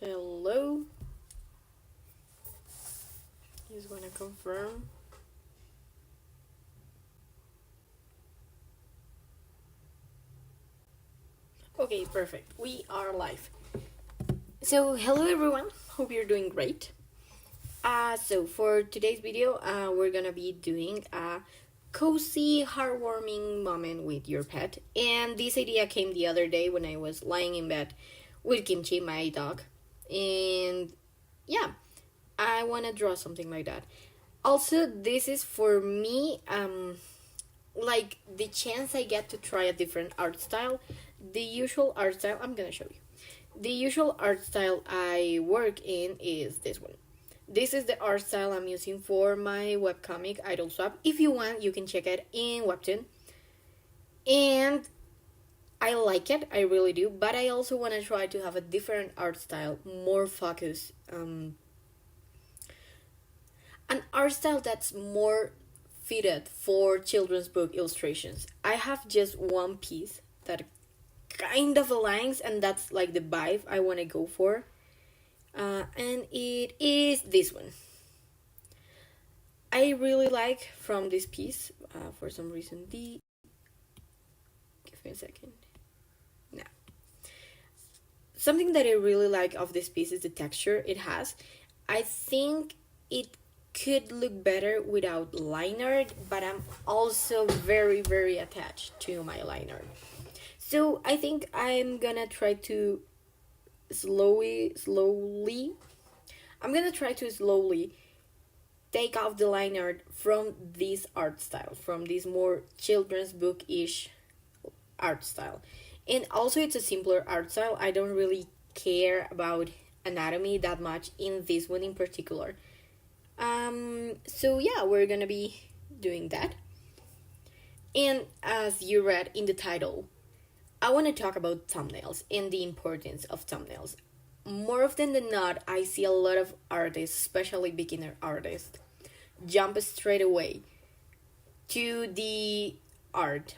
Hello. He's gonna confirm. Okay, perfect. We are live. So, hello everyone. Hope you're doing great. So for today's video, we're gonna be doing a cozy, heartwarming moment with your pet. And this idea came the other day when I was lying in bed with Kimchi, my dog. And yeah, I wanna draw something like that. Also, this is for me, like the chance I get to try a different art style. The usual art style, I'm gonna show you. The usual art style I work in is this one. This is the art style I'm using for my webcomic Idol Swap. If you want, you can check it in Webtoon. And I like it, I really do, but I also want to try to have a different art style, more focused. An art style that's more fitted for children's book illustrations. I have just one piece that kind of aligns, and that's like the vibe I want to go for. And it is this one. I really like from this piece, for some reason, the. Give me a second. Now, something that I really like of this piece is the texture it has. I think it could look better without line art, but I'm also very, very attached to my line art. So I think I'm gonna try to slowly take off the line art from this art style, from this more children's book-ish art style. And also it's a simpler art style. I don't really care about anatomy that much in this one in particular. So yeah, we're gonna be doing that. And as you read in the title, I want to talk about thumbnails and the importance of thumbnails. More often than not, I see a lot of artists, especially beginner artists, jump straight away to the art.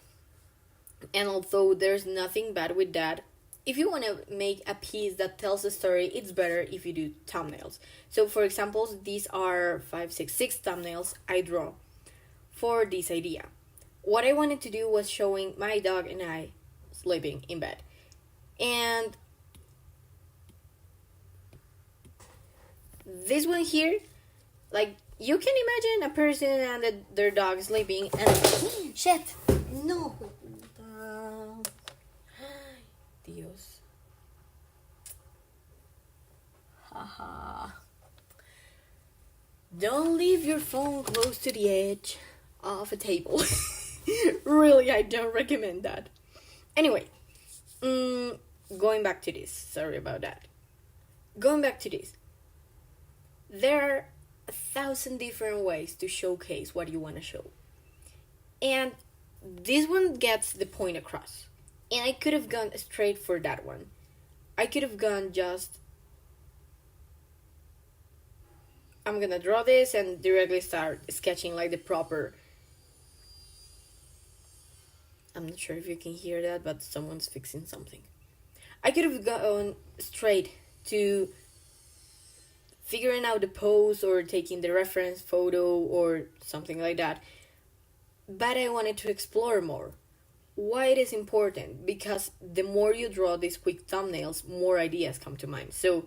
And although there's nothing bad with that, if you want to make a piece that tells a story, it's better if you do thumbnails. So, for example, these are 566 thumbnails I draw for this idea. What I wanted to do was showing my dog and I sleeping in bed. And this one here, like, you can imagine a person and their dog sleeping and shit, no, Dios, haha, don't leave your phone close to the edge of a table. Really, I don't recommend that. Anyway, going back to this, sorry about that. Going back to this, there are 1,000 different ways to showcase what you want to show. And this one gets the point across. And I could have gone straight for that one. I could have gone just, I'm gonna draw this and directly start sketching like the proper. I'm not sure if you can hear that, but someone's fixing something. I could have gone straight to figuring out the pose or taking the reference photo or something like that. But I wanted to explore more. Why it is important? Because the more you draw these quick thumbnails, more ideas come to mind. So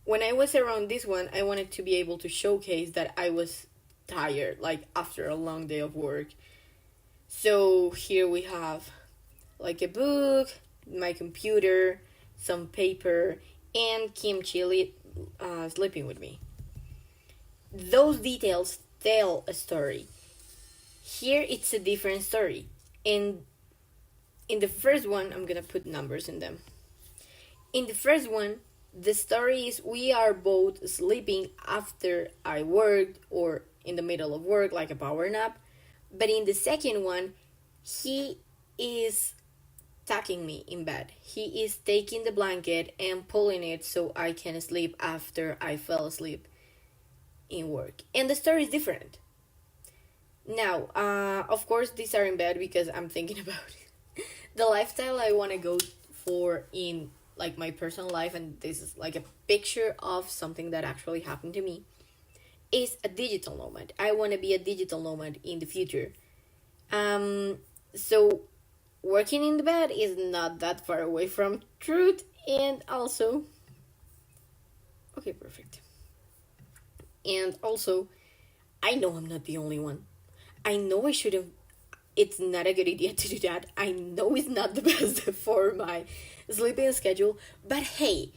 when I was around this one, I wanted to be able to showcase that I was tired, like after a long day of work. So here we have like a book, my computer, some paper, and Kimchi sleeping with me. Those details tell a story. Here it's a different story. And in the first one, I'm gonna put numbers in them. In the first one, the story is we are both sleeping after I worked or in the middle of work, like a power nap. But in the second one, he is tucking me in bed. He is taking the blanket and pulling it so I can sleep after I fell asleep in work. And the story is different. Now, of course, these are in bed because I'm thinking about the lifestyle I want to go for in like my personal life, and this is like a picture of something that actually happened to me, is a digital nomad. I want to be a digital nomad in the future. So working in the bed is not that far away from truth, and also, okay, perfect. And also, I know I'm not the only one. I know I should have. It's not a good idea to do that. I know it's not the best for my sleeping schedule, but hey,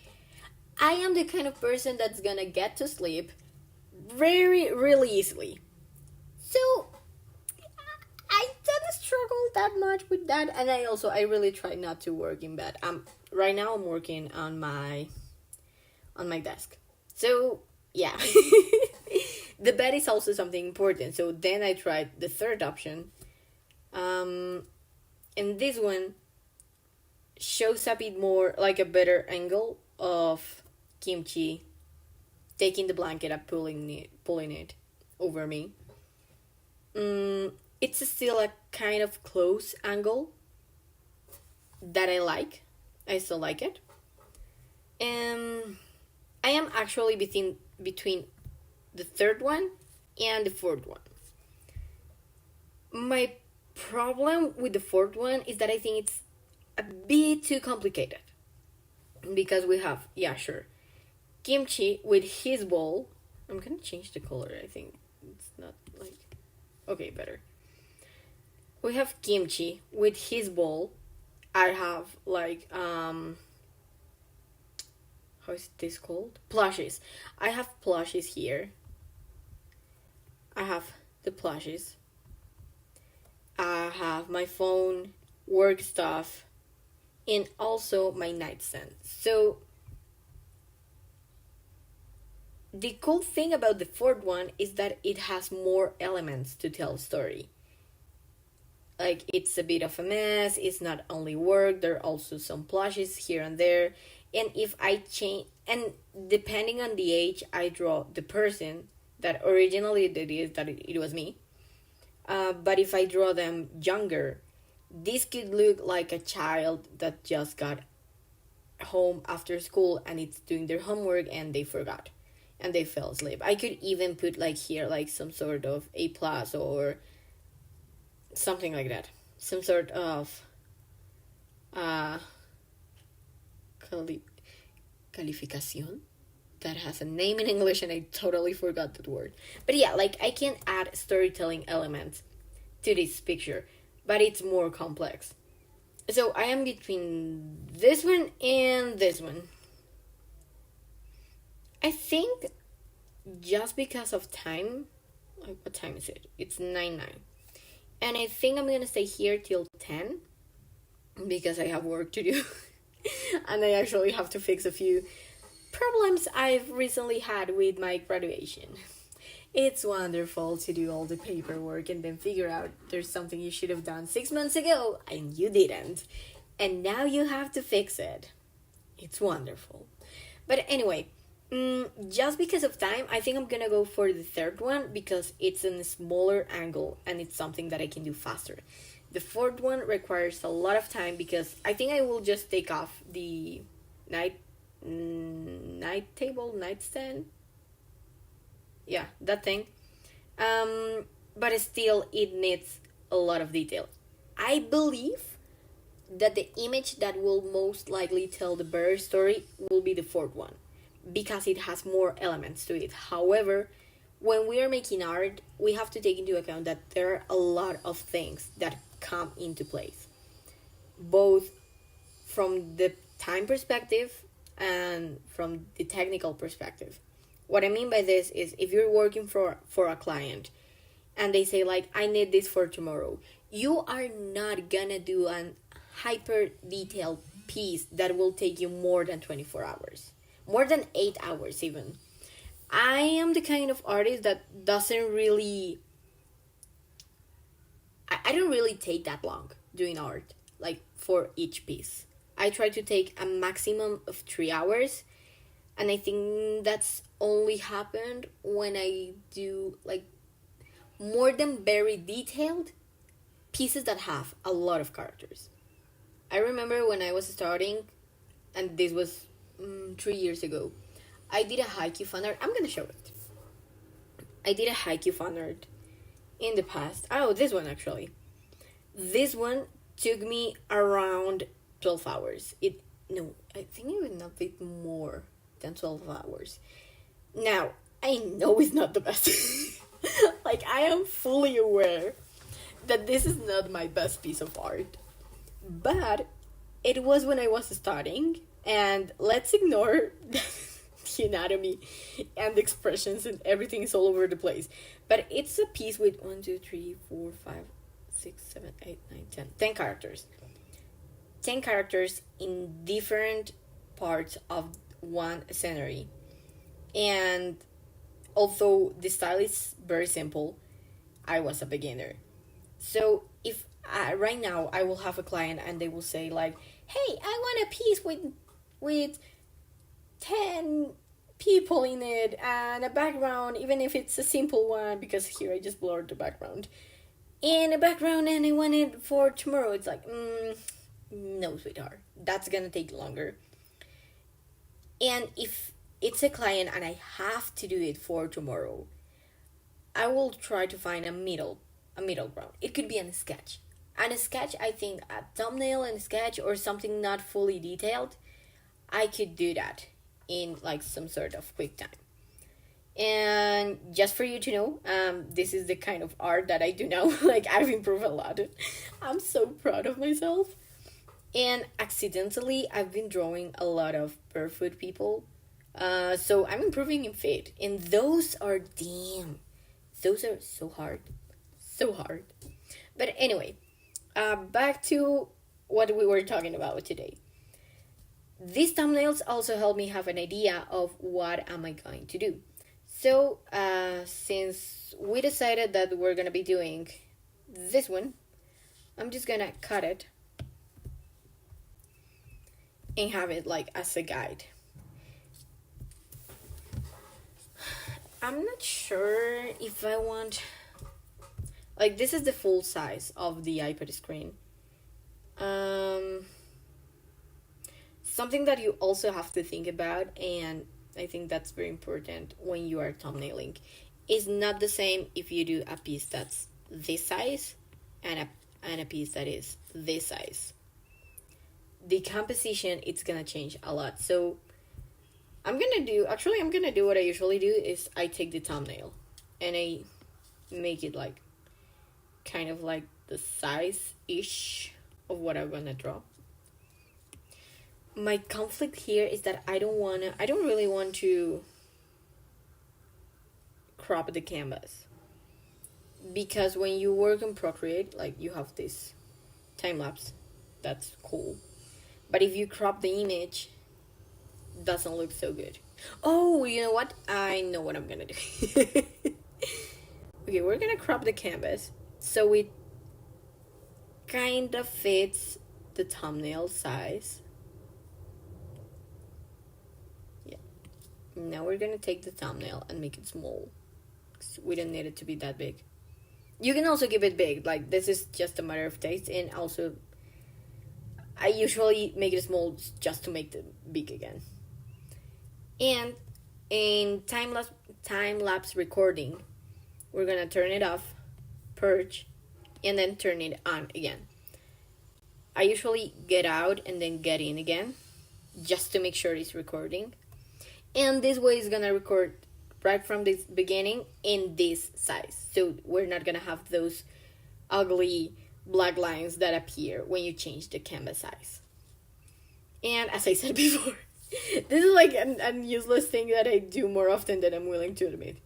I am the kind of person that's gonna get to sleep really easily. So I don't struggle that much with that, and I really try not to work in bed. Right now I'm working on my desk. So yeah. The bed is also something important. So then I tried the third option. Um and this one shows a bit more like a better angle of kimchi taking the blanket and pulling it over me. It's still a kind of close angle that I like. I still like it. And I am actually between the third one and the fourth one. My problem with the fourth one is that I think it's a bit too complicated. Because we have, yeah, sure, kimchi with his bowl. I'm gonna change the color, I think. It's not like. Okay, better. We have kimchi with his bowl. I have like how is this called? Plushies. I have plushies here. I have the plushies. I have my phone, work stuff, and also my nightstand. So the cool thing about the fourth one is that it has more elements to tell a story. Like it's a bit of a mess, it's not only work, there are also some plushes here and there. And if I change, and depending on the age I draw the person that originally did it, that it was me. But if I draw them younger, this could look like a child that just got home after school and it's doing their homework and they forgot and they fell asleep. I could even put like here like some sort of A plus or something like that, some sort of uh calificación that has a name in English and I totally forgot that word. But yeah, like I can add storytelling elements to this picture, but it's more complex. So I am between this one and this one. I think just because of time, like what time is it? It's 9:09. And I think I'm gonna stay here till 10 because I have work to do. And I actually have to fix a few problems I've recently had with my graduation. It's wonderful to do all the paperwork and then figure out there's something you should have done 6 months ago and you didn't. And now you have to fix it. It's wonderful. But anyway, just because of time, I think I'm gonna go for the third one because it's in a smaller angle and it's something that I can do faster. The fourth one requires a lot of time because I think I will just take off the nightstand. Yeah, that thing. But still, it needs a lot of detail. I believe that the image that will most likely tell the better story will be the fourth one because it has more elements to it. However, when we are making art, we have to take into account that there are a lot of things that come into place, both from the time perspective and from the technical perspective. What I mean by this is if you're working for a client and they say like I need this for tomorrow, you are not gonna do an hyper detailed piece that will take you more than 24 hours, more than 8 hours even. I am the kind of artist that doesn't really I don't really take that long doing art, like for each piece. I try to take a maximum of 3 hours, and I think that's only happened when I do like more than very detailed pieces that have a lot of characters. I remember when I was starting, and this was 3 years ago. I did a haiku fan art. I'm gonna show it. I did a haiku fan art in the past. Oh, this one actually. This one took me around 12 hours. No, I think it would not be more than 12 hours. Now, I know it's not the best. Like, I am fully aware that this is not my best piece of art. But it was when I was starting, and let's ignore the anatomy and the expressions and everything is all over the place. But it's a piece with 1, 2, 3, 4, 5, 6, 7, 8, 9, 10, 10 characters. 10 characters in different parts of one scenery. And although the style is very simple, I was a beginner. So if right now I will have a client and they will say like, "Hey, I want a piece with 10 people in it and a background, even if it's a simple one, because here I just blurred the background. And a background and I want it for tomorrow." It's like, no, sweetheart. That's gonna take longer. And if it's a client and I have to do it for tomorrow, I will try to find a middle ground. It could be a sketch. And a sketch, I think a thumbnail and a sketch or something not fully detailed, I could do that in like some sort of quick time. And just for you to know, this is the kind of art that I do now. Like, I've improved a lot. I'm so proud of myself. And accidentally, I've been drawing a lot of barefoot people. So I'm improving in fit. And those are, damn, those are so hard. So hard. But anyway, back to what we were talking about today. These thumbnails also help me have an idea of what am I going to do. So, since we decided that we're gonna be doing this one, I'm just gonna cut it and have it like as a guide. I'm not sure if I want, like, this is the full size of the iPad screen. Something that you also have to think about, and I think that's very important when you are thumbnailing, is not the same if you do a piece that's this size and a piece that is this size. The composition, it's gonna change a lot. So I'm gonna do what I usually do is I take the thumbnail and I make it like kind of like the size-ish of what I'm gonna draw. My conflict here is that I don't really want to crop the canvas, because when you work on Procreate, like, you have this time lapse, that's cool, but if you crop the image, it doesn't look so good. Oh, you know what? I know what I'm gonna do. Okay, we're gonna crop the canvas so it kind of fits the thumbnail size. Now we're gonna take the thumbnail and make it small. We don't need it to be that big. You can also keep it big, like, this is just a matter of taste, and also I usually make it small just to make it big again. And in time-lapse recording, we're gonna turn it off, purge, and then turn it on again. I usually get out and then get in again, just to make sure it's recording. And this way is gonna record right from the beginning in this size. So we're not gonna have those ugly black lines that appear when you change the canvas size. And as I said before, this is like a useless thing that I do more often than I'm willing to admit.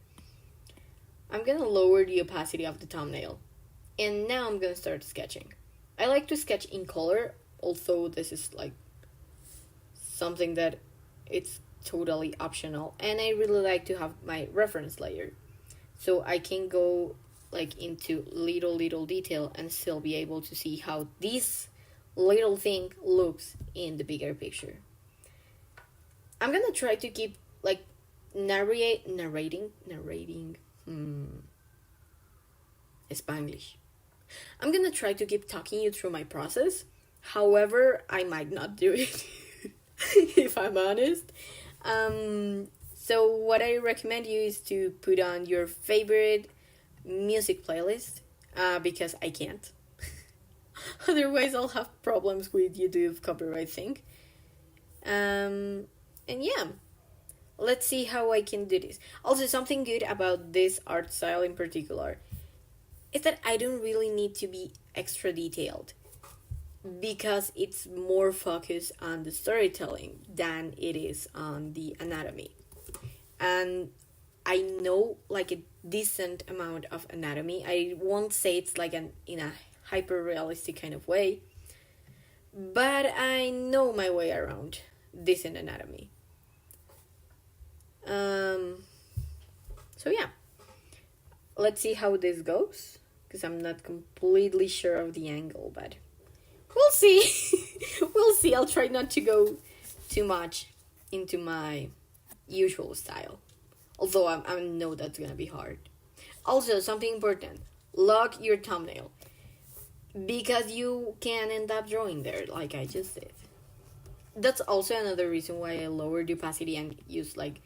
I'm gonna lower the opacity of the thumbnail. And now I'm gonna start sketching. I like to sketch in color, although this is like something that it's totally optional, and I really like to have my reference layer so I can go like into little detail and still be able to see how this little thing looks in the bigger picture. I'm gonna try to keep like narrating Spanglish. I'm gonna try to keep talking you through my process. However, I might not do it. if I'm honest. So what I recommend you is to put on your favorite music playlist, because I can't. Otherwise, I'll have problems with YouTube copyright thing. Um, and yeah, let's see how I can do this. Also, something good about this art style in particular is that I don't really need to be extra detailed because it's more focused on the storytelling than it is on the anatomy. And I know like a decent amount of anatomy. I won't say it's like an in a hyper realistic kind of way, but I know my way around decent anatomy. Um, so yeah, let's see how this goes because I'm not completely sure of the angle, but we'll see. We'll see. I'll try not to go too much into my usual style. Although I know that's gonna be hard. Also, something important: lock your thumbnail because you can end up drawing there, like I just did. That's also another reason why I lowered the opacity and use like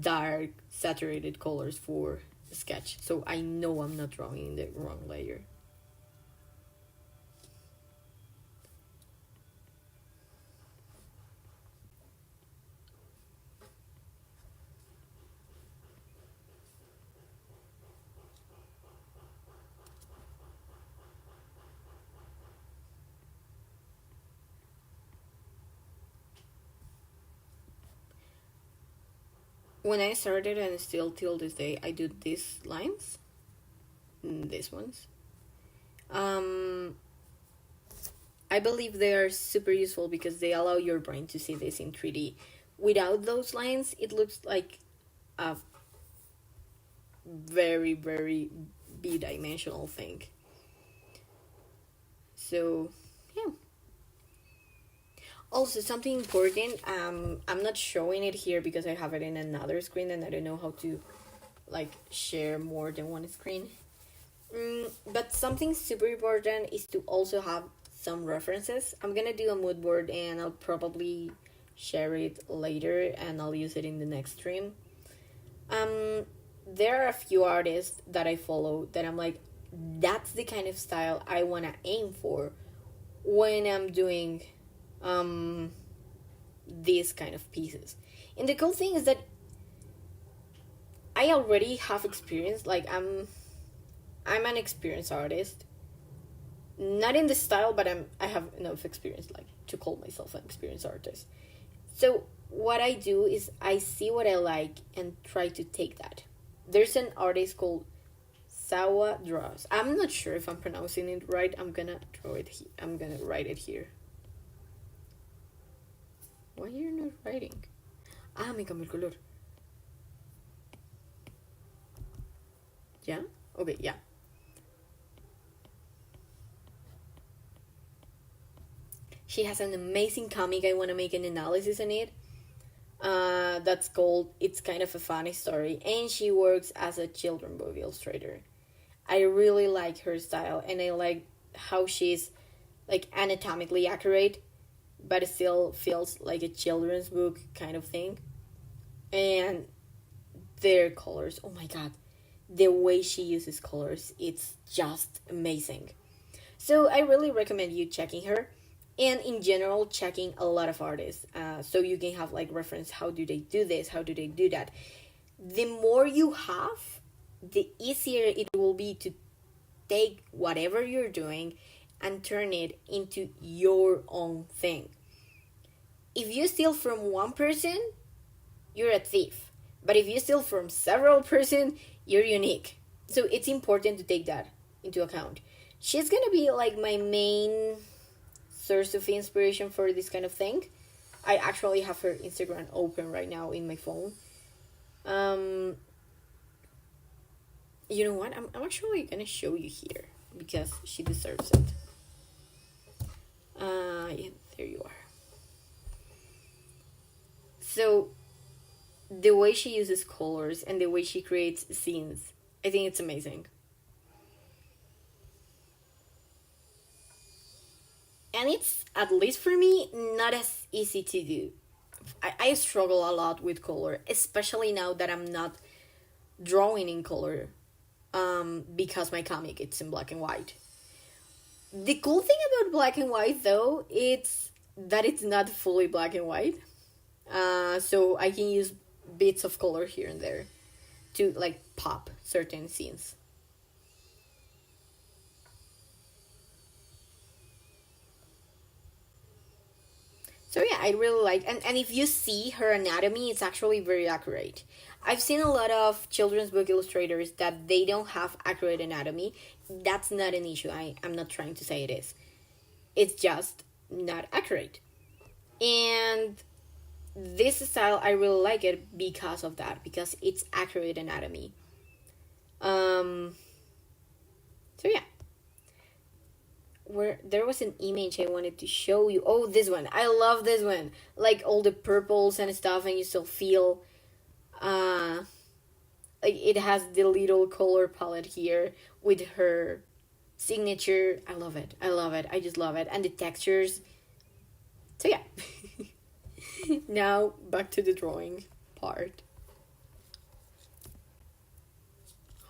dark saturated colors for the sketch, so I know I'm not drawing in the wrong layer. When I started and still till this day, I do these lines, these ones. Um, I believe they are super useful because they allow your brain to see this in 3D. Without those lines, it looks like a very, very b-dimensional thing. So, yeah. Also, something important, I'm not showing it here because I have it in another screen and I don't know how to like share more than one screen. But something super important is to also have some references. I'm gonna do a mood board and I'll probably share it later and I'll use it in the next stream. Um, there are a few artists that I follow that I'm like, that's the kind of style I wanna aim for when I'm doing um, these kind of pieces. And the cool thing is that I already have experience. Like I'm an experienced artist. Not in the style, but I have enough experience like to call myself an experienced artist. So what I do is I see what I like and try to take that. There's an artist called Sawa Draws. I'm not sure if I'm pronouncing it right. I'm gonna draw it. I'm gonna write it here. Why you're not writing? Ah, me cambió el color. Yeah. Okay. Yeah. She has an amazing comic. I want to make an analysis on it. That's called It's Kind of a Funny Story, and she works as a children book illustrator. I really like her style, and I like how she's like anatomically accurate, but it still feels like a children's book kind of thing. And their colors, oh my god, the way she uses colors, it's just amazing. So I really recommend you checking her, and in general checking a lot of artists, so you can have like reference, how do they do this, how do they do that. The more you have, the easier it will be to take whatever you're doing and turn it into your own thing. If you steal from one person, you're a thief. But if you steal from several person, you're unique. So it's important to take that into account. She's gonna be like my main source of inspiration for this kind of thing. I actually have her Instagram open right now in my phone. Um, you know what? I'm actually gonna show you here because she deserves it. Yeah, there you are. So the way she uses colors and the way she creates scenes, I think it's amazing. And it's, at least for me, not as easy to do. I struggle a lot with color, especially now that I'm not drawing in color, because my comic it's in black and white. The cool thing about black and white though, it's that it's not fully black and white. So I can use bits of color here and there to like pop certain scenes. So yeah, I really like, and if you see her anatomy, it's actually very accurate. I've seen a lot of children's book illustrators that they don't have accurate anatomy. That's not an issue. I'm not trying to say it is. It's just not accurate. And this style I really like it because of that, because it's accurate anatomy. Um so yeah, where there was an image I wanted to show you. Oh, this one. I love this one. Like all the purples and stuff, and you still feel uh like it has the little color palette here with her signature. I love it. I love it. I just love it. And the textures. So yeah. Now back to the drawing part.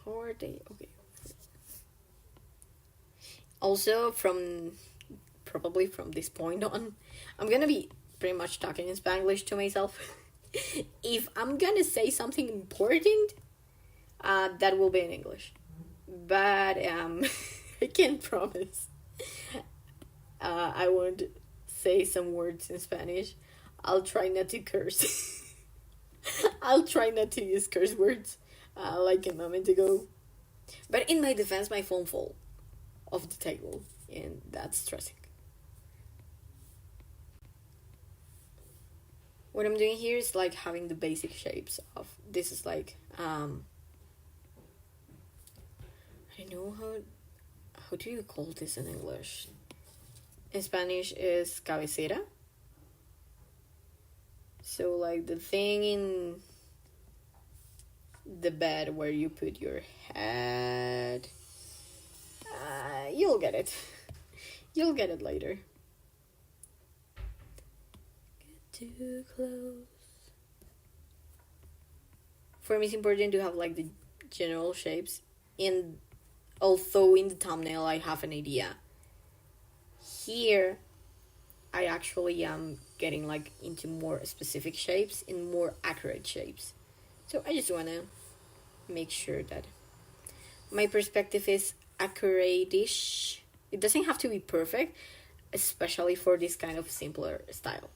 How are they? Okay. Also, from probably from this point on, I'm gonna be pretty much talking in Spanglish to myself. If I'm gonna say something important, that will be in English. But I can't promise. I won't say some words in Spanish. I'll try not to curse. I'll try not to use curse words, like a moment ago. But in my defense, my phone fell off the table, and that's stressing. What I'm doing here is like having the basic shapes of this is like I don't know how do you call this in English? In Spanish is cabecera. So like the thing in the bed where you put your head. You'll get it. You'll get it later. Get too close. For me, it's important to have like the general shapes. In although in the thumbnail I have an idea. Here, I actually am getting like into more specific shapes and more accurate shapes. So I just wanna make sure that my perspective is accurate-ish. It doesn't have to be perfect, especially for this kind of simpler style.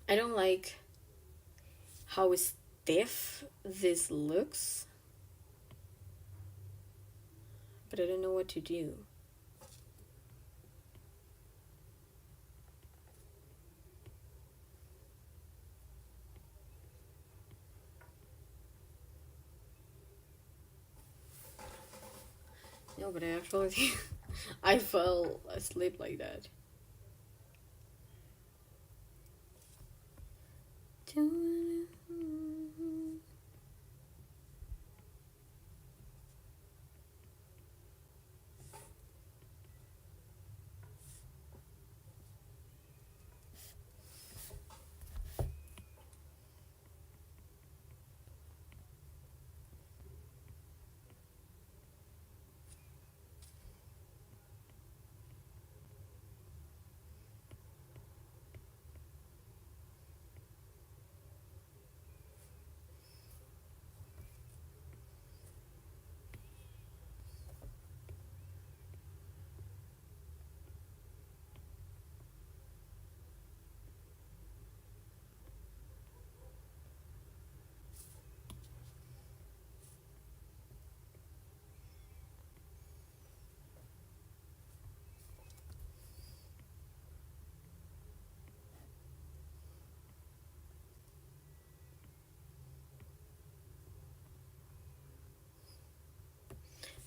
I don't like how stiff this looks, but I don't know what to do. No, but I actually I fell asleep like that. Don't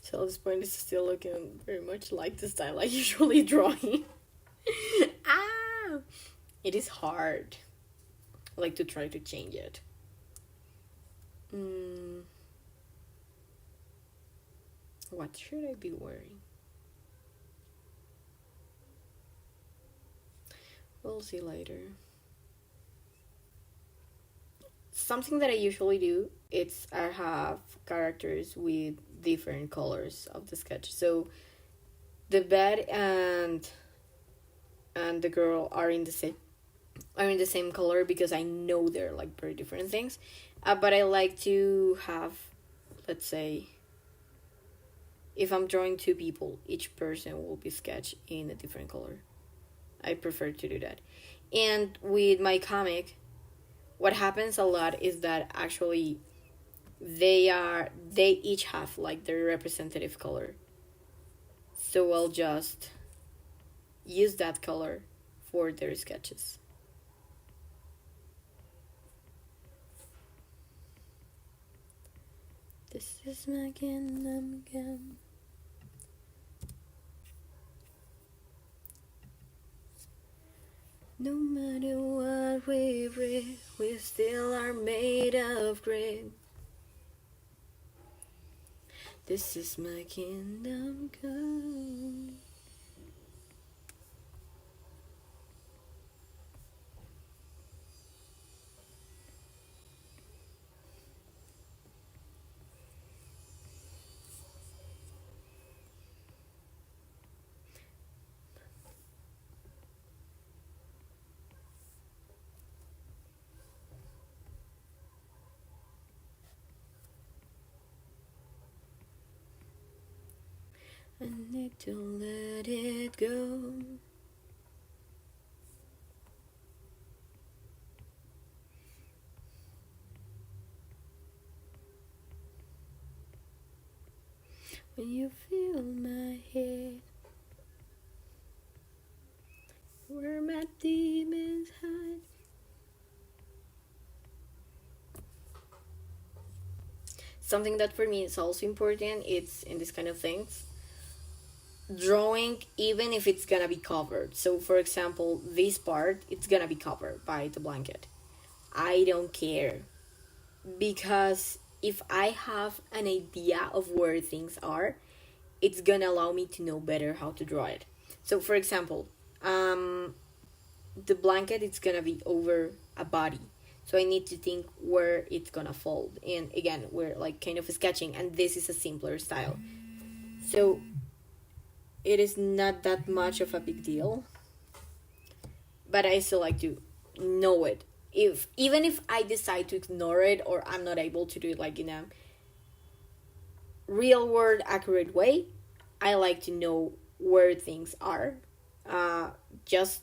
So at this point, it's still looking very much like the style I usually draw in. Ah! It is hard. Like to try to change it. What should I be wearing? We'll see later. Something that I usually do, it's I have characters with different colors of the sketch. So the bed and the girl are in the same color because I know they're like very different things. But I like to have, let's say, if I'm drawing two people, each person will be sketched in a different color. I prefer to do that. And with my comic, what happens a lot is that actually they each have like their representative color. So I'll just use that color for their sketches. This is my kingdom come. No matter what we read, we still are made of grit. This is my kingdom come. I need to let it go. When you feel my head, where my demons hide. Something that for me is also important, it's in this kind of things, drawing even if it's gonna be covered. So for example, this part, it's gonna be covered by the blanket. I don't care, because if I have an idea of where things are, it's gonna allow me to know better how to draw it. So for example, the blanket, it's gonna be over a body, so I need to think where it's gonna fold. And again, we're like kind of sketching, and this is a simpler style, so it is not that much of a big deal, but I still like to know it. If even if I decide to ignore it, or I'm not able to do it like in a real world accurate way, I like to know where things are, just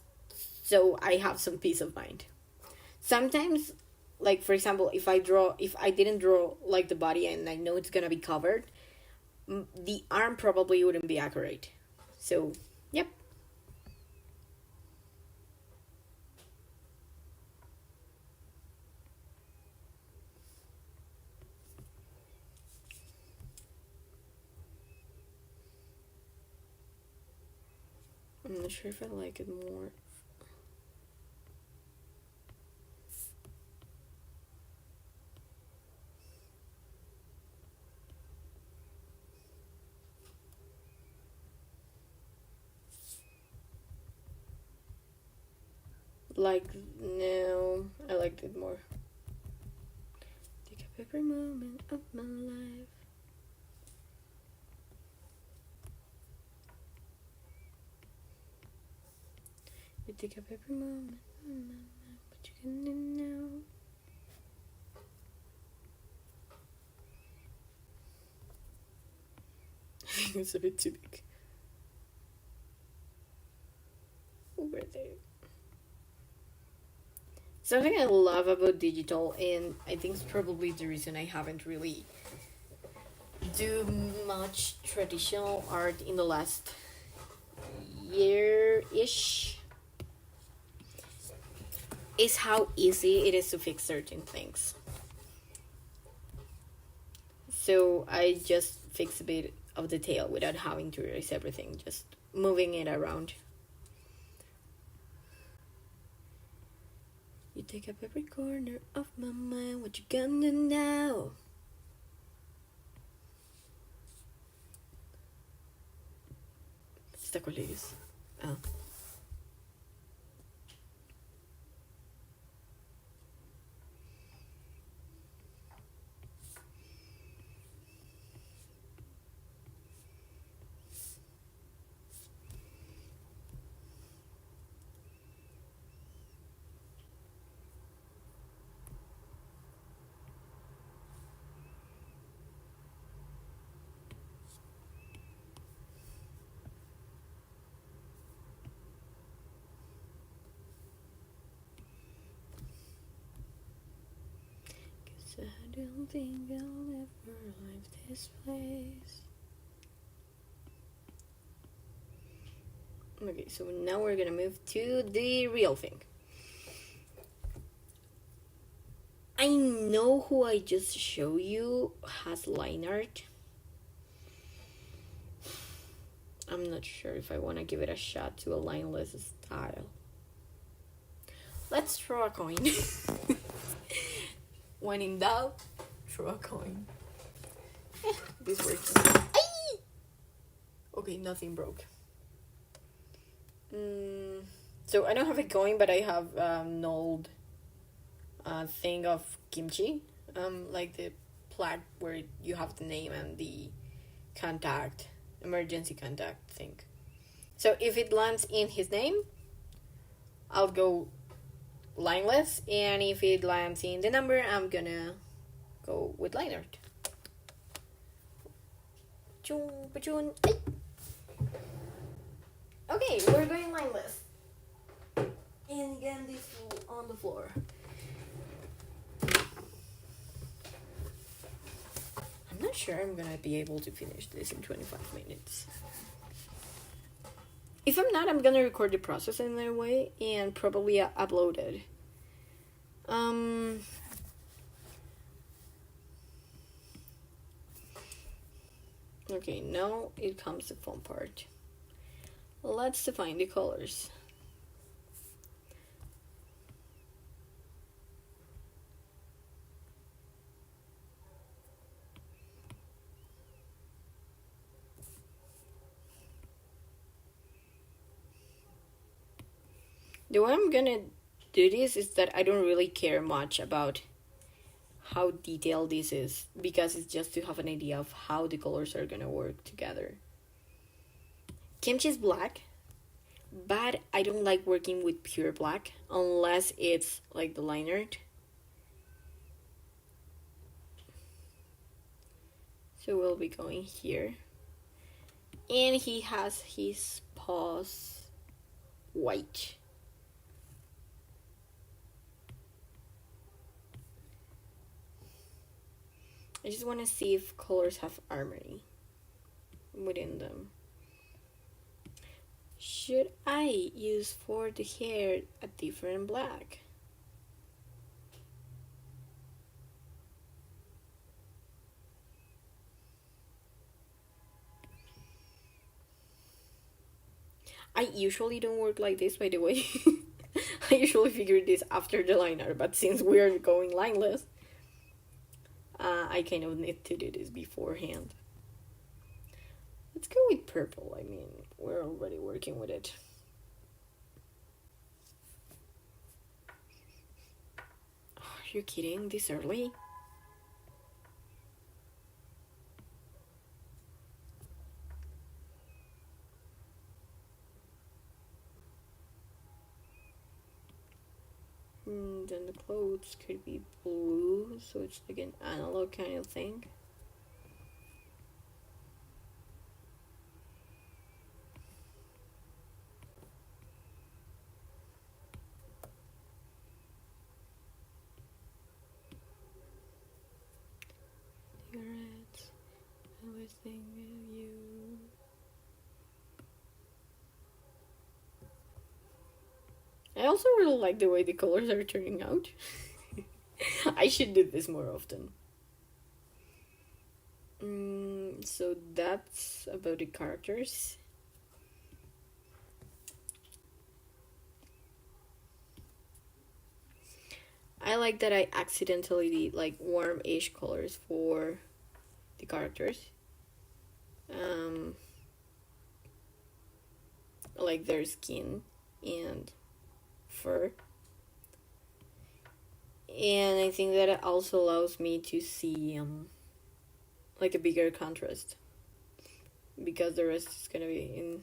so I have some peace of mind. Sometimes, like for example, if I didn't draw like the body and I know it's gonna be covered, the arm probably wouldn't be accurate. So, yep. I'm not sure if I like it more. Like, no, I liked it more. Take up every moment of my life. You take up every moment of my life, but you can now. It's a bit too big. Over there. Something I love about digital, and I think it's probably the reason I haven't really do much traditional art in the last year-ish, is how easy it is to fix certain things. So I just fix a bit of the tail without having to erase everything, just moving it around. You take up every corner of my mind, what you gonna do now? ¿Esta cuál es? Ah. I don't think I'll ever leave this place. Okay, so now we're gonna move to the real thing. I know who I just showed you has line art. I'm not sure if I want to give it a shot to a lineless style. Let's throw a coin. When in doubt, throw a coin. This works. Ay! Okay, nothing broke. So I don't have a coin, but I have an old thing of kimchi. Like the plaque where you have the name and the contact, emergency contact thing. So if it lands in his name, I'll go lineless, and if it lands in the number, I'm gonna go with line art. Okay, we're going lineless. And again, this on the floor. I'm not sure I'm gonna be able to finish this in 25 minutes. If I'm not, I'm gonna record the process in that way and probably upload it. Okay, now it comes the fun part. Let's define the colors. The way I'm gonna do this is that I don't really care much about how detailed this is, because it's just to have an idea of how the colors are gonna work together. Kimchi is black, but I don't like working with pure black unless it's like the line art. So we'll be going here. And he has his paws white. I just want to see if colors have harmony within them. Should I use for the hair a different black? I usually don't work like this, by the way. I usually figure this after the line art, but since we're going lineless, I kind of need to do this beforehand. Let's go with purple. I mean, we're already working with it. Oh, are you kidding? This early? Then the clothes could be blue, so it's like an analog kind of thing. Cigarettes, I always think of you. I also really like the way the colors are turning out. I should do this more often. So that's about the characters. I like that I accidentally did like warm-ish colors for the characters. Um, like their skin and fur. And I think that it also allows me to see like a bigger contrast because the rest is gonna be in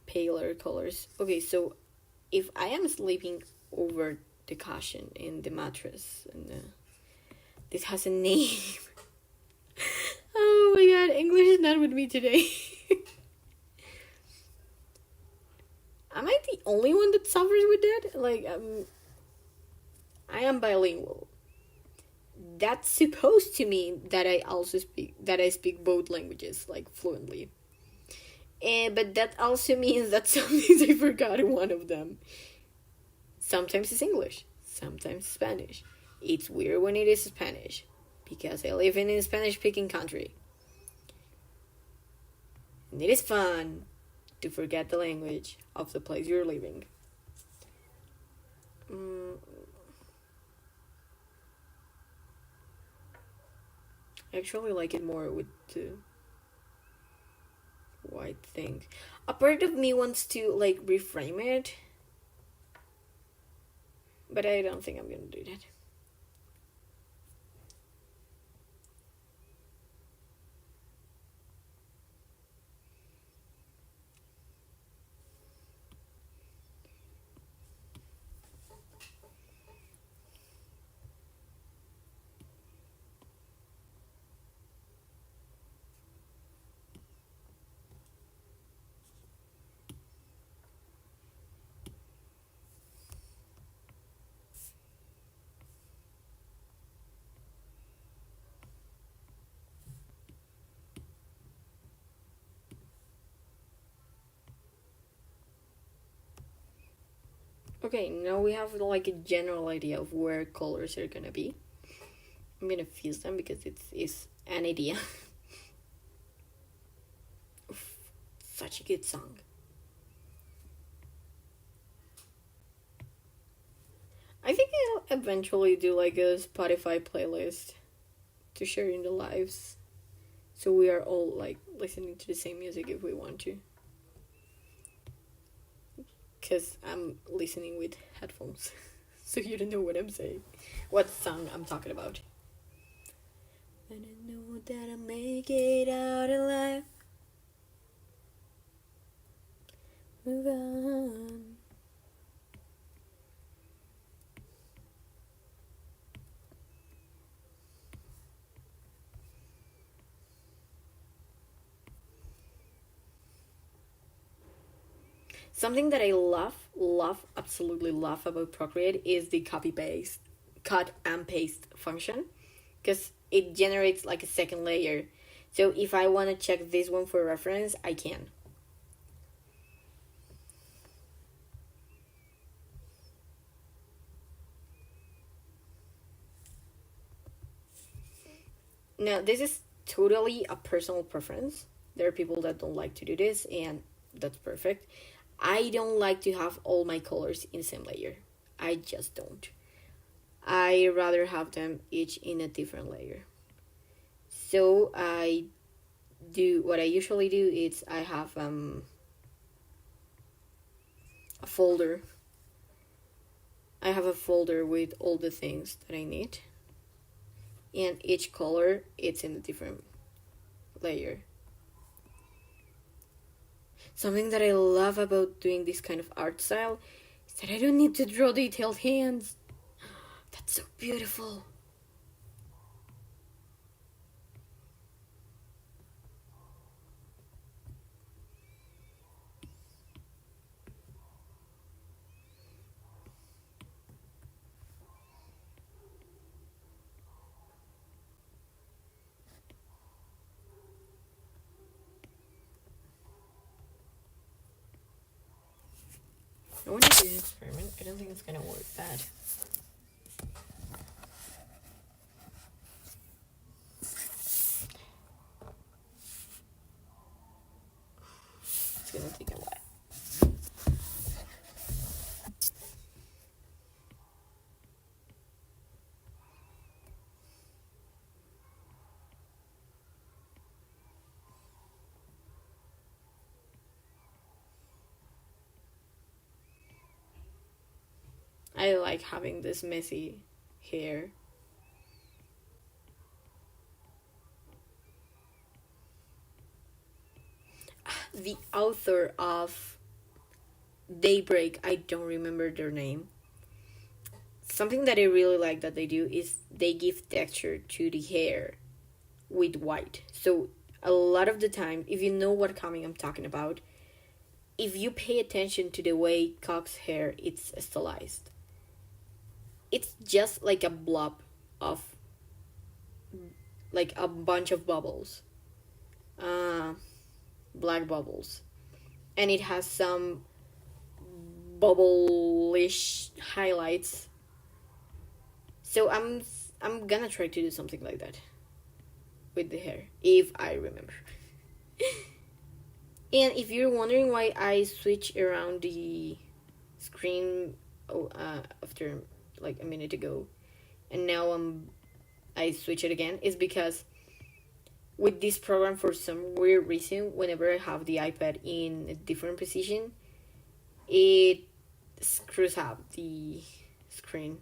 paler colors. Okay, so if I am sleeping over the cushion in the mattress, and this has a name. Oh my god, English is not with me today. Am I the only one that suffers with that? Like, I am bilingual. That's supposed to mean that I speak both languages like fluently. But that also means that sometimes I forgot one of them. Sometimes it's English, sometimes Spanish. It's weird when it is Spanish because I live in a Spanish-speaking country. And it is fun to forget the language of the place you're living. I actually like it more with the white thing. A part of me wants to like reframe it, but I don't think I'm gonna do that. Okay, now we have like a general idea of where colors are gonna be. I'm gonna fuse them because it's an idea. Such a good song. I think I'll eventually do like a Spotify playlist to share in the lives. So we are all like listening to the same music if we want to. Because I'm listening with headphones. So you don't know what I'm saying. What song I'm talking about. And I know that I'll make it out alive. Move on. Something that I absolutely love about Procreate is the copy paste, cut and paste function, because it generates like a second layer. So if I want to check this one for reference, I can. Now, this is totally a personal preference. There are people that don't like to do this, and that's perfect. I don't like to have all my colors in the same layer. I just don't. I rather have them each in a different layer. So what I usually do is I have a folder. I have a folder with all the things that I need. And each color it's in a different layer. Something that I love about doing this kind of art style is that I don't need to draw detailed hands. That's so beautiful. I want to do an experiment. I don't think it's gonna work bad. I like having this messy hair. The author of Daybreak, I don't remember their name. Something that I really like that they do is they give texture to the hair with white. So a lot of the time, if you know what comic I'm talking about, if you pay attention to the way Cox's hair it's stylized, it's just like a blob of like a bunch of bubbles, uh, black bubbles, and it has some bubble-ish highlights. So I'm gonna try to do something like that with the hair if I remember. And if you're wondering why I switch around the screen after like a minute ago, and now I switch it again, is because with this program, for some weird reason, whenever I have the iPad in a different position, it screws up the screen.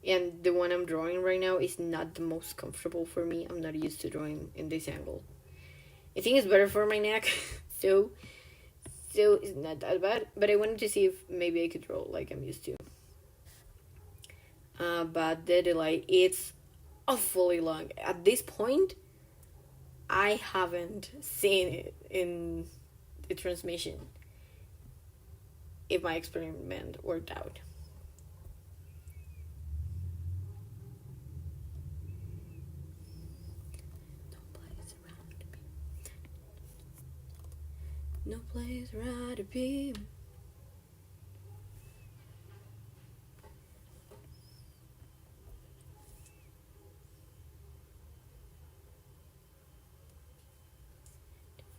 And the one I'm drawing right now is not the most comfortable for me. I'm not used to drawing in this angle. I think it's better for my neck, so it's not that bad. But I wanted to see if maybe I could draw like I'm used to. But the delay, it's awfully long. At this point, I haven't seen it in the transmission if my experiment worked out. No place rather be.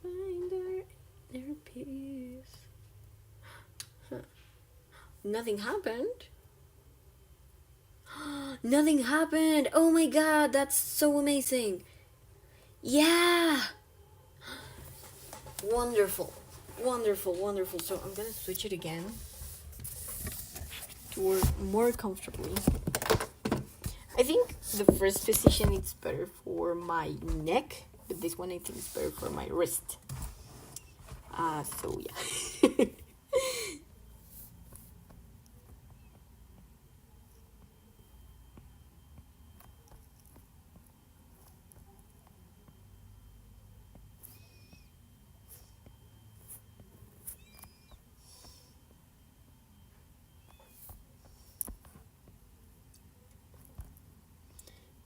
Find their peace. Huh. Nothing happened. Nothing happened. Oh my god, that's so amazing. Yeah. Wonderful. Wonderful, wonderful. So I'm gonna switch it again to work more comfortably. I think the first position is better for my neck, but this one I think is better for my wrist. So yeah.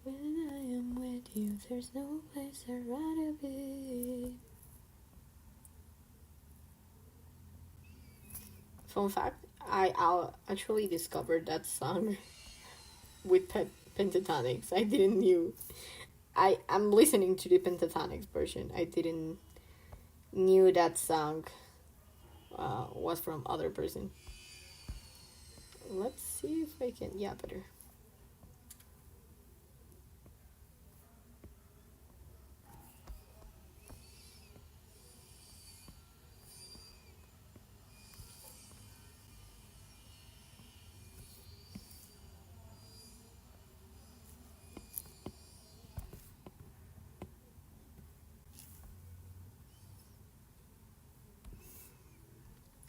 When I am with you, there's no place I'd rather be. Fun fact, I actually discovered that song with Pentatonix. I didn't knew. I'm listening to the Pentatonix version. I didn't knew that song was from other person. Let's see if I can. Yeah, better.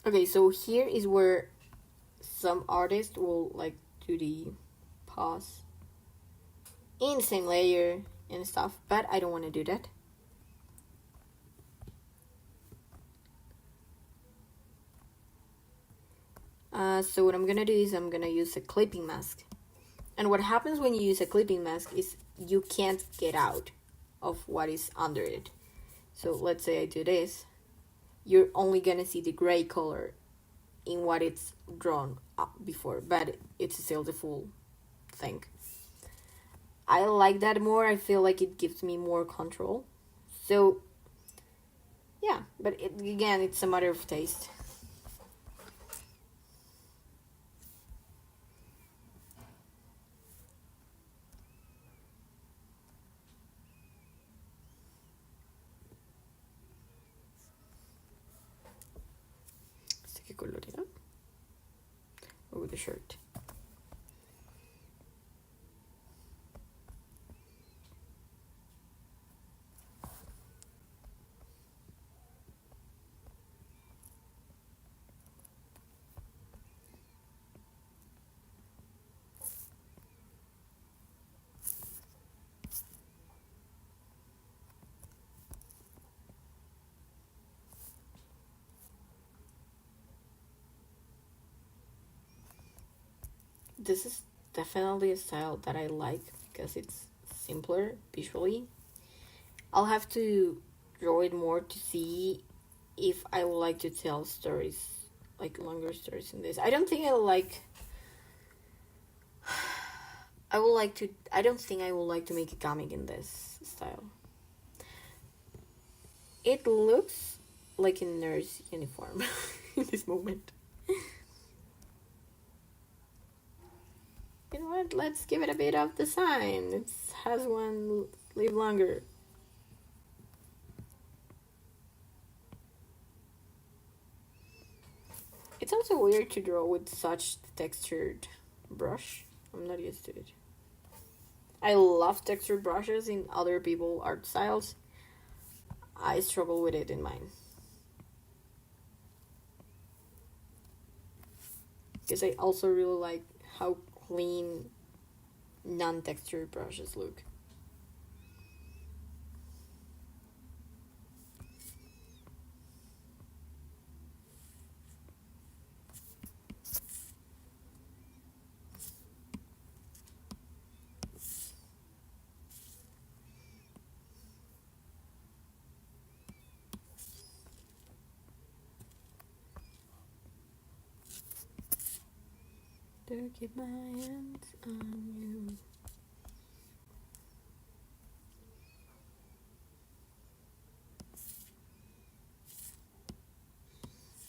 Okay, so here is where some artists will like do the pause in the same layer and stuff, but I don't want to do that. So what I'm gonna do is I'm gonna use a clipping mask. And what happens when you use a clipping mask is you can't get out of what is under it. So let's say I do this, you're only gonna see the gray color in what it's drawn up before, but it's still the full thing. I like that more. I feel like it gives me more control. So yeah, but again, it's a matter of taste. ¿Qué color era? the shirt. This is definitely a style that I like because it's simpler visually. I'll have to draw it more to see if I would like to tell stories, like longer stories in this. I don't think I like. I would like to. I don't think I would like to make a comic in this style. It looks like a nurse uniform in this moment. You know what? Let's give it a bit of design. It has one live longer. It's also weird to draw with such textured brush. I'm not used to it. I love textured brushes in other people art styles. I struggle with it in mine. Because I also really like how clean non-textured brushes look. To keep my hands on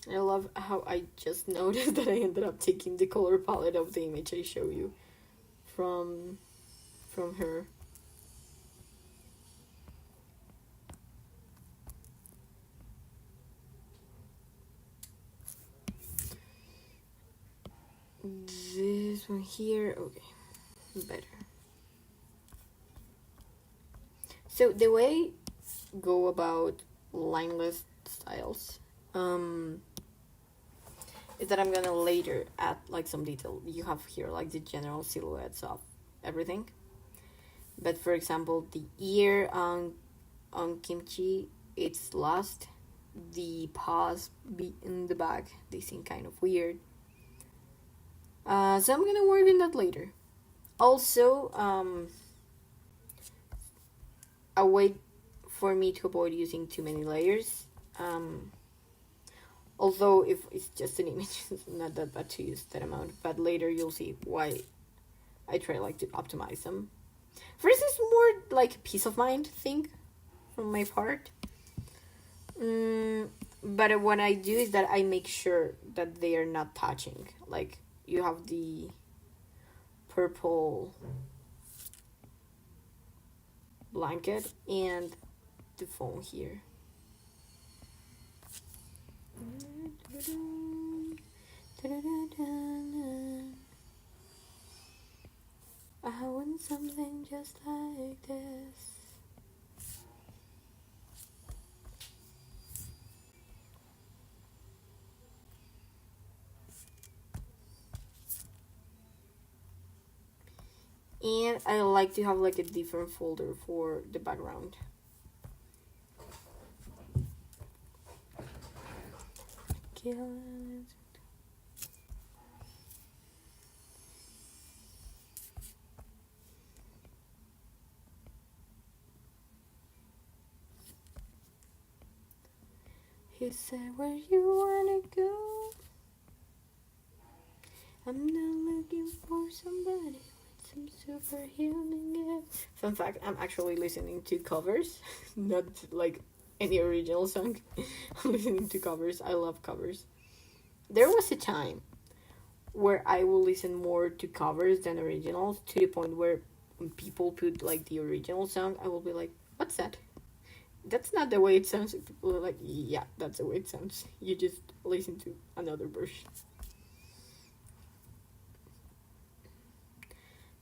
you. I love how I just noticed that I ended up taking the color palette of the image I show you from her. This one here, okay, better. So the way go about lineless styles is that I'm gonna later add like some detail. You have here like the general silhouettes of everything. But for example, the ear on Kimchi, it's lost. The paws be in the back, they seem kind of weird. So I'm gonna work on that later. Also, a way for me to avoid using too many layers. Although if it's just an image, it's not that bad to use that amount. But later you'll see why I try like to optimize them. First, it's more like peace of mind thing from my part. But what I do is that I make sure that they are not touching. Like you have the purple blanket and the phone here. I want something just like this. And I like to have like a different folder for the background. He said, where you wanna go? I'm not looking for somebody with some superhuman gift. Fun fact, I'm actually listening to covers, not like any original song. I'm listening to covers. I love covers. There was a time where I will listen more to covers than originals, to the point where when people put like the original song, I will be like, what's that? That's not the way it sounds. People are like, yeah, that's the way it sounds. You just listen to another version.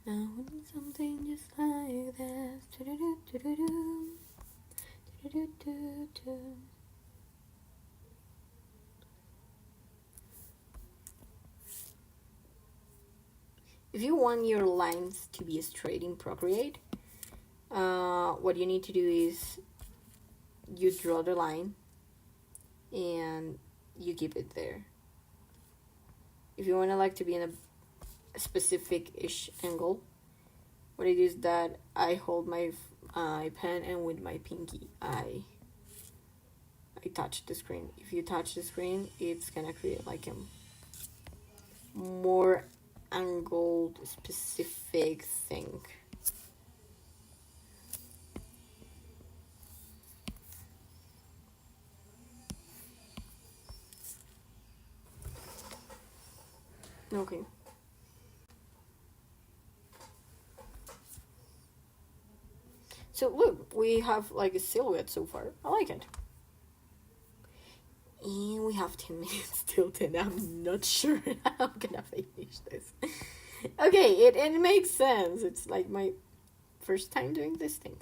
Now something just like that. Do-do-do-do-do-do. Do-do-do-do-do. If you want your lines to be straight in Procreate, what you need to do is you draw the line and you keep it there. If you want to like to be in a specific-ish angle, what I do is that I hold my pen and with my pinky I touch the screen. If you touch the screen, it's gonna create like a more angled specific thing. Okay. So look, we have like a silhouette so far. I like it. And we have 10 minutes till 10. I'm not sure how I'm gonna finish this. Okay, it makes sense. It's like my first time doing this thing.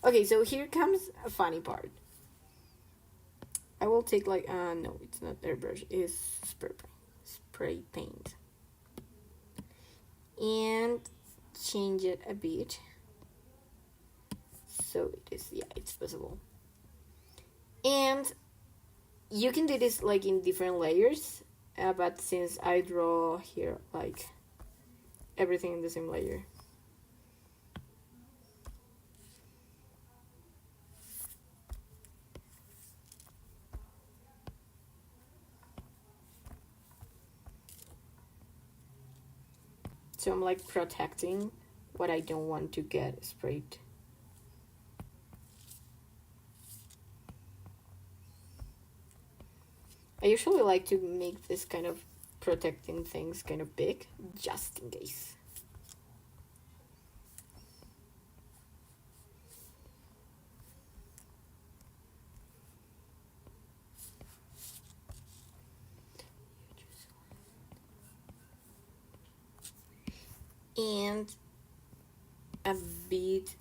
Okay, so here comes a funny part. I will take like, no, it's not airbrush, it's spray paint. And change it a bit. So it is, yeah, it's visible. And you can do this like in different layers, but since I draw here like everything in the same layer. So I'm like protecting what I don't want to get sprayed. I usually like to make this kind of protecting things kind of big, just in case. And a bit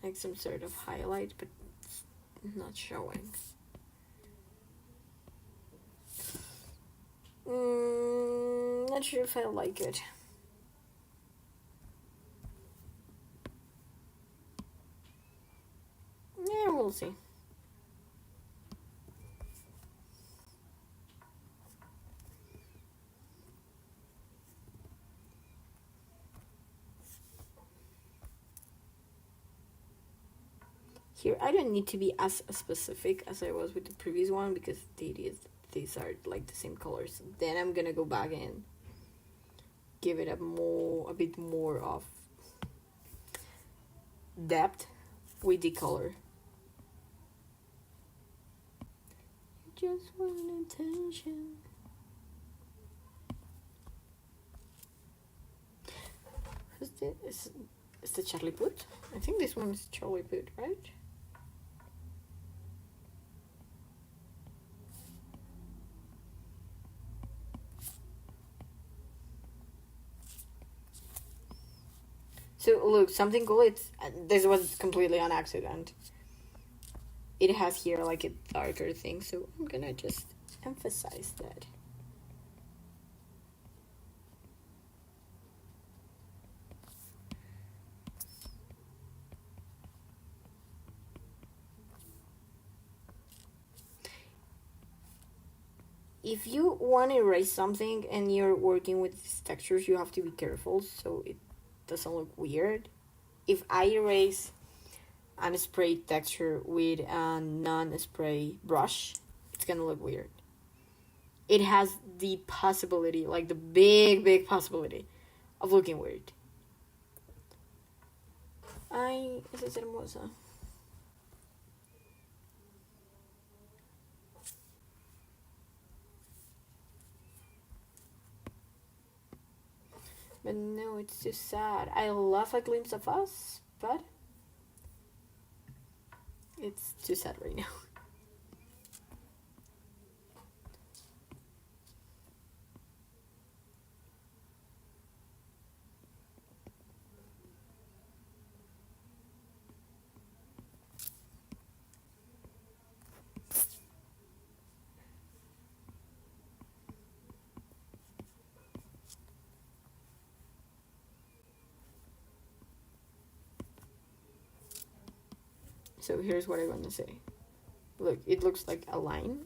like some sort of highlight, but it's not showing. Not sure if I like it. Yeah, we'll see. Here, I don't need to be as specific as I was with the previous one because these are like the same colors. Then I'm gonna go back and give it a bit more of depth with the color. Just want attention. Who's this? Is the Charlie Puth? I think this one is Charlie Puth, right? So look, something cool. This was completely on accident. It has here like a darker thing, so I'm gonna just emphasize that. If you want to erase something and you're working with these textures, you have to be careful so it doesn't look weird. If I erase a spray texture with a non-spray brush, it's gonna look weird. It has the possibility, like the big possibility of looking weird. Ay, esa es hermosa. But no, it's too sad. I love A Glimpse of Us, but it's too sad right now. So here's what I want to say. Look, it looks like a line.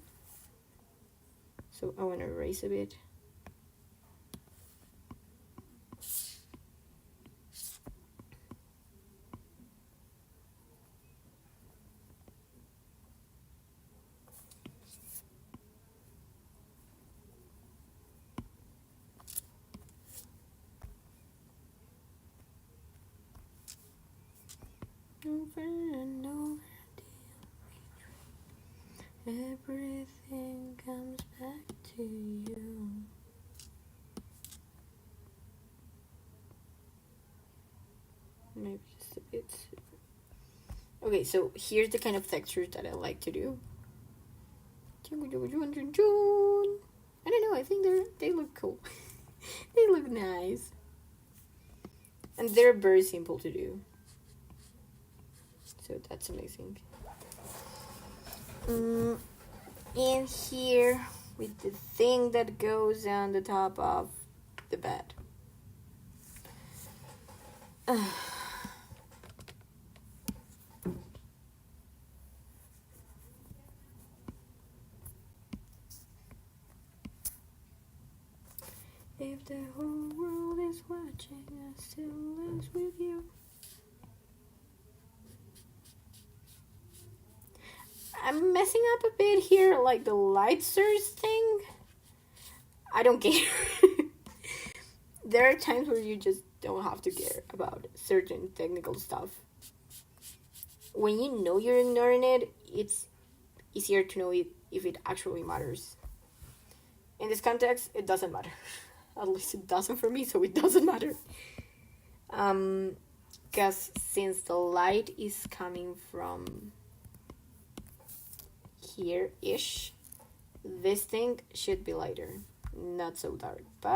So I want to erase a bit. Over and over, everything comes back to you. Maybe just a bit. Okay, so here's the kind of textures that I like to do. I don't know, I think they look cool. They look nice. And they're very simple to do. So that's amazing. In here with the thing that goes on the top of the bed. If the whole world is watching, I still lose with you. I'm messing up a bit here, like the light source thing. I don't care. There are times where you just don't have to care about certain technical stuff. When you know you're ignoring it, it's easier to know if it actually matters. In this context, it doesn't matter. At least it doesn't for me, so it doesn't matter. Because since the light is coming from here-ish, this thing should be lighter, not so dark, but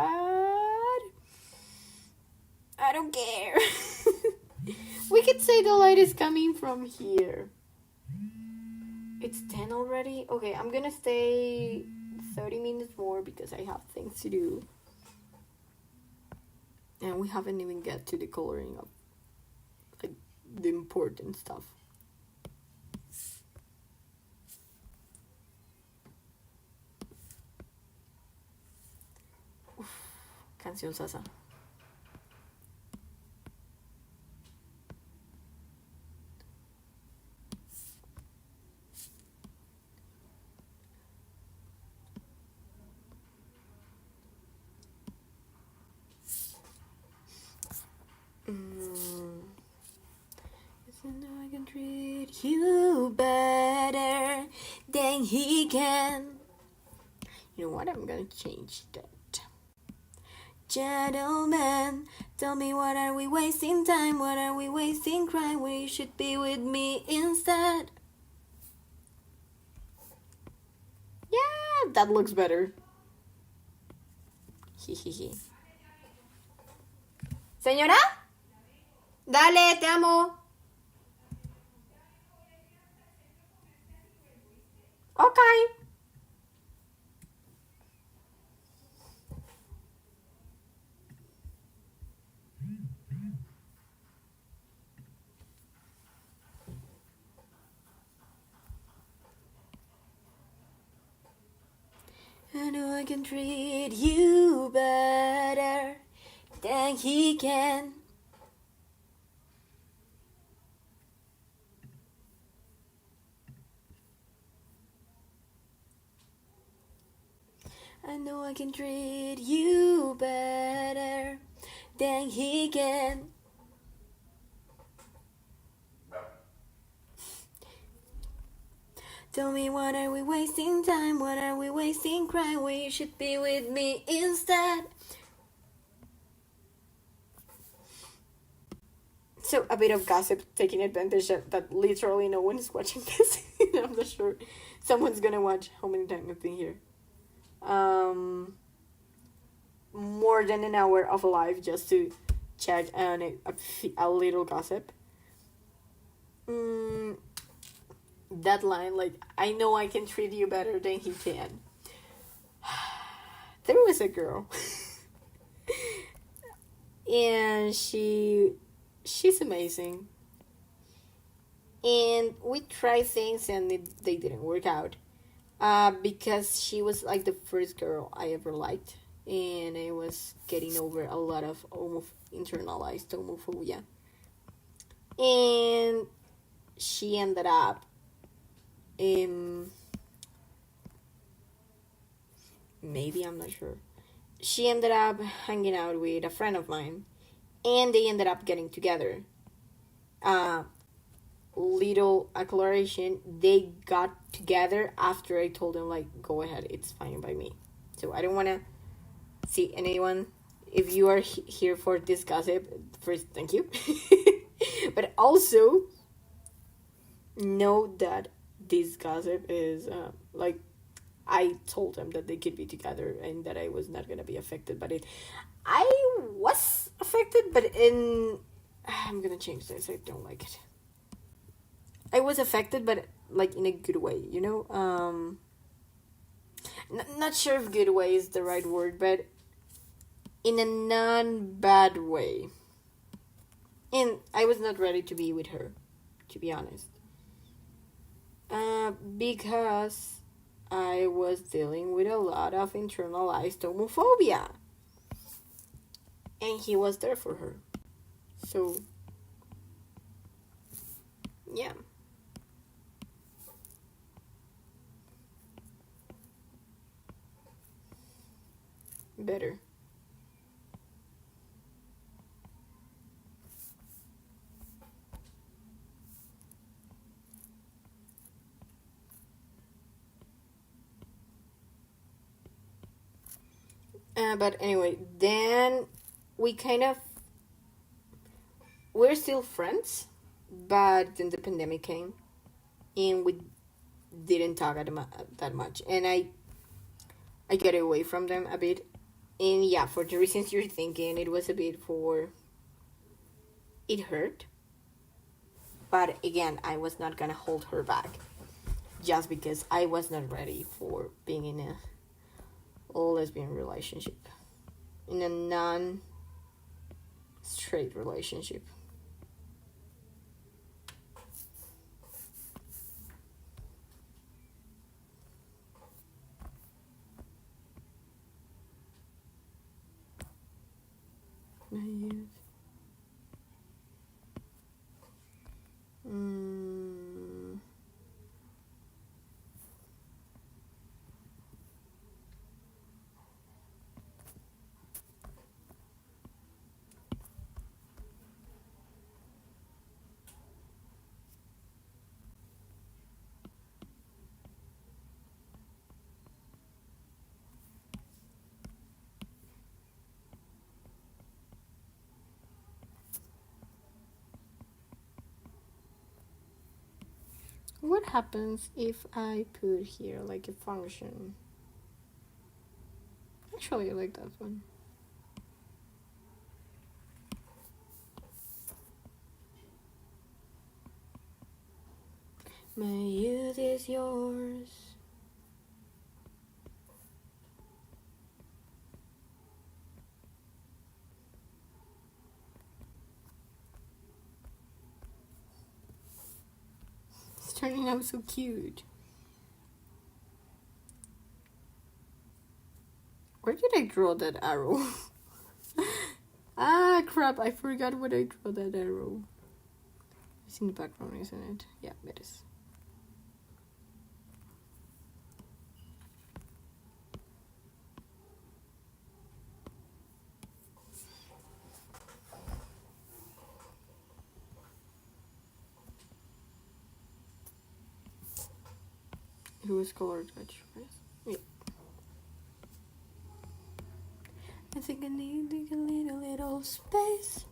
I don't care. We could say the light is coming from here. It's 10 already? Okay, I'm gonna stay 30 minutes more because I have things to do. And we haven't even get to the coloring of like the important stuff. Canción Sasa. I can treat you better than he can. You know what? I'm gonna change that. Gentlemen, tell me, what are we wasting time? What are we wasting crying? Where you should be with me instead. Yeah, that looks better. Hihihi. Señora? Dale, te amo. Okay. I know I can treat you better than he can. I know I can treat you better than he can. Tell me, what are we wasting time? What are we wasting crying? When you should be with me instead. So a bit of gossip, taking advantage that literally no one is watching this. I'm not sure someone's gonna watch how many times I've been here. More than an hour of a live just to check on a little gossip. That line, like, I know I can treat you better than he can. There was a girl. And she's amazing. And we tried things and they didn't work out. Because she was like the first girl I ever liked, and I was getting over a lot of internalized homophobia. And she ended up, um, maybe I'm not sure. She ended up hanging out with a friend of mine, and they ended up getting together. Uh, Little acceleration, they got together after I told them, like, go ahead, it's fine by me. So I don't want to see anyone. If you are here for this gossip, first, thank you. But also, know that this gossip is like, I told them that they could be together and that I was not going to be affected by it. I was affected, but in. I'm going to change this. I don't like it. I was affected, but like in a good way, you know? Not sure if good way is the right word, but in a non bad way. And I was not ready to be with her, to be honest. Because I was dealing with a lot of internalized homophobia. And he was there for her. So, yeah. Better. But anyway, then we kind of. We're still friends, but then the pandemic came and we didn't talk that much. And I got away from them a bit. And yeah, for the reasons you're thinking, it was a bit for. It hurt. But again, I was not gonna hold her back just because I was not ready for being in a lesbian relationship, in a non straight relationship. Mm. What happens if I put here like a function? Actually, I like that one. My youth is yours. It's turning out so cute. Where did I draw that arrow? Ah, crap, I forgot where I drew that arrow. It's in the background, isn't it? Yeah, it is. It was colored touch, right? Yeah. I think I need a little space.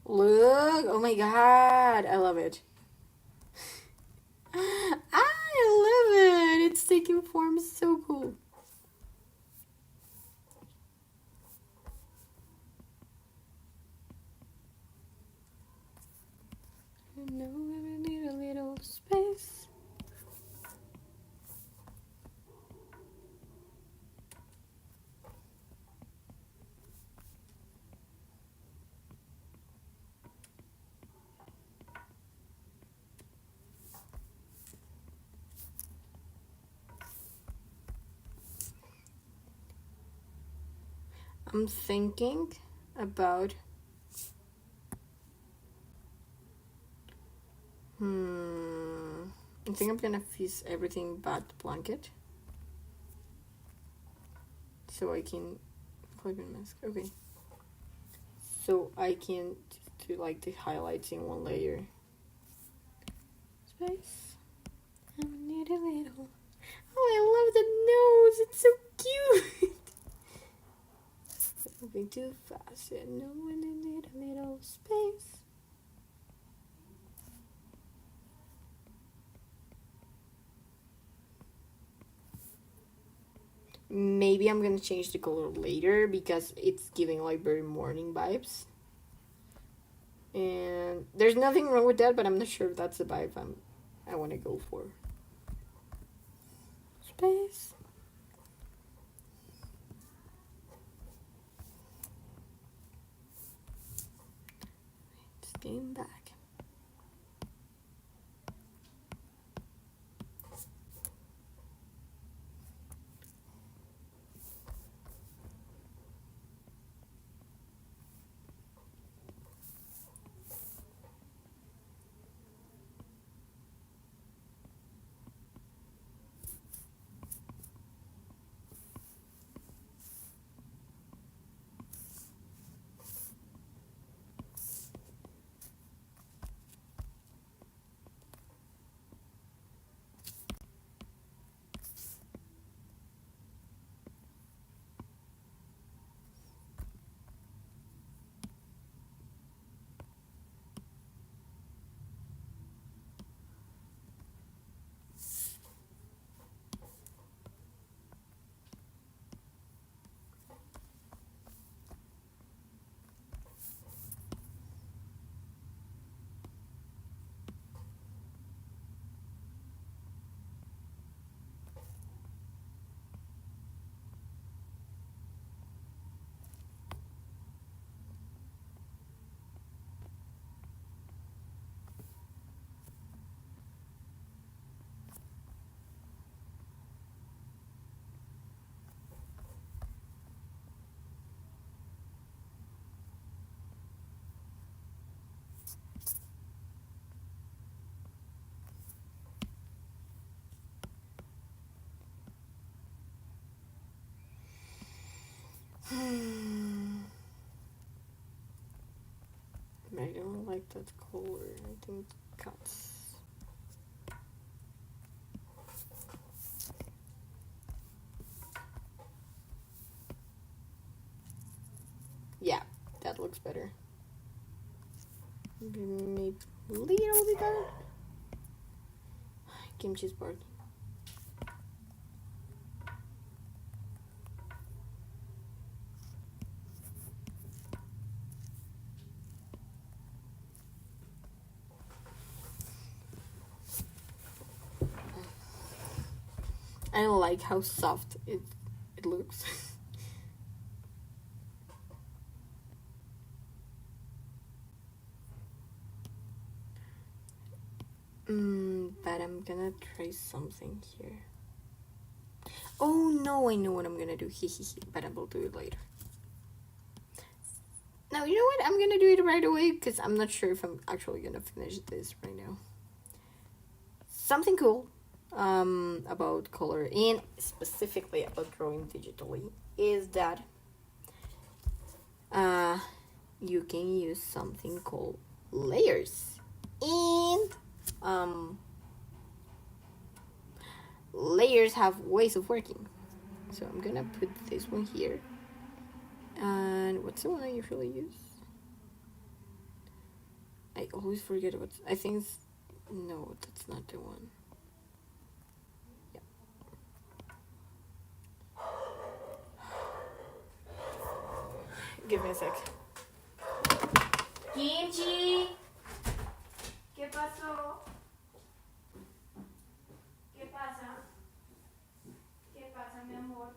Look! Oh my god! I love it. I love it! It's taking form so cool. I know I need a little space. I'm thinking about I think I'm gonna fix everything but the blanket. So I can clip and mask. Okay. So I can do like the highlights in one layer. Space. I need a little. Oh, I love the nose. It's so cute. Moving too fast. Yeah, no, I need a little space. Maybe I'm gonna change the color later because it's giving like very morning vibes. And there's nothing wrong with that, but I'm not sure if that's the vibe I want to go for. Space. It's getting back. I don't like that color. I think it cuts. Yeah, that looks better. Maybe a little bit better. Kimchi's barking. I don't like how soft it looks. But I'm gonna try something here. Oh no, I know what I'm gonna do. But I will do it later. Now, you know what? I'm gonna do it right away because I'm not sure if I'm actually gonna finish this right now. Something cool about color and specifically about drawing digitally is that you can use something called layers. And layers have ways of working. So I'm gonna put this one here. And what's the one I usually use? I always forget what I think it's, no, that's not the one. Yeah. Give me a sec. Kimchi, ¿qué pasó? ¿Qué pasa? ¿Qué pasa, mi amor?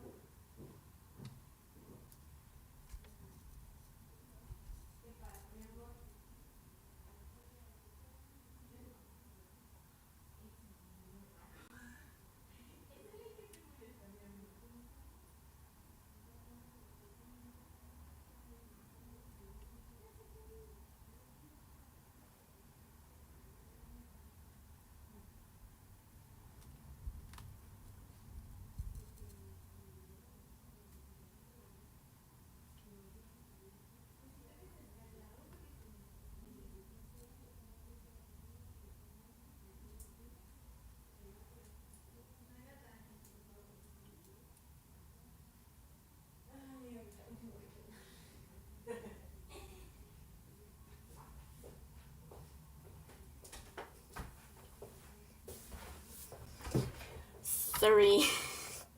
Sorry.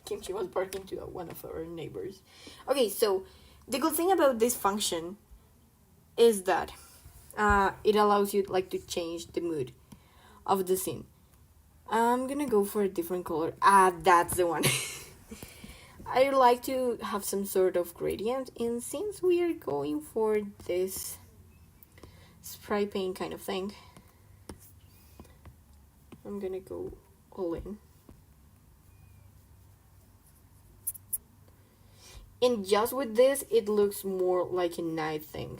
Kimchi was barking to one of our neighbors. Okay, so the good thing about this function is that it allows you like to change the mood of the scene. I'm gonna go for a different color. That's the one. I like to have some sort of gradient, and since we are going for this spray paint kind of thing, I'm gonna go all in. And just with this, it looks more like a night thing.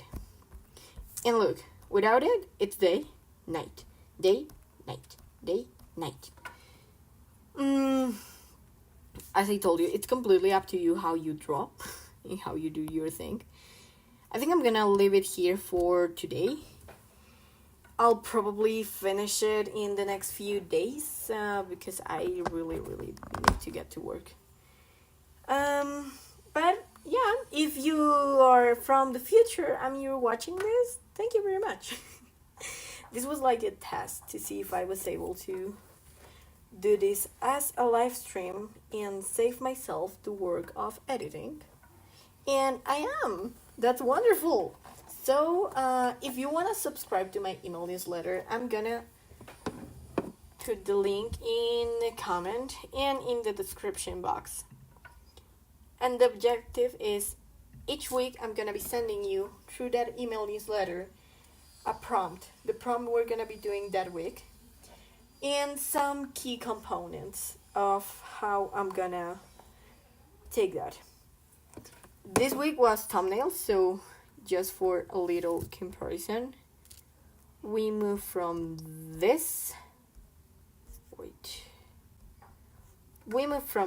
And look, without it, it's day, night, day, night, day, night. As I told you, it's completely up to you how you draw and how you do your thing. I think I'm gonna leave it here for today. I'll probably finish it in the next few days because I really need to get to work. But yeah, if you are from the future and you're watching this, thank you very much. This was like a test to see if I was able to do this as a live stream and save myself the work of editing. And I am. That's wonderful. So, if you want to subscribe to my email newsletter, I'm gonna put the link in the comment and in the description box. And the objective is each week I'm gonna be sending you through that email newsletter a prompt. The prompt we're gonna be doing that week. And some key components of how I'm gonna take that. This week was thumbnails, so just for a little comparison, we move from this. We move from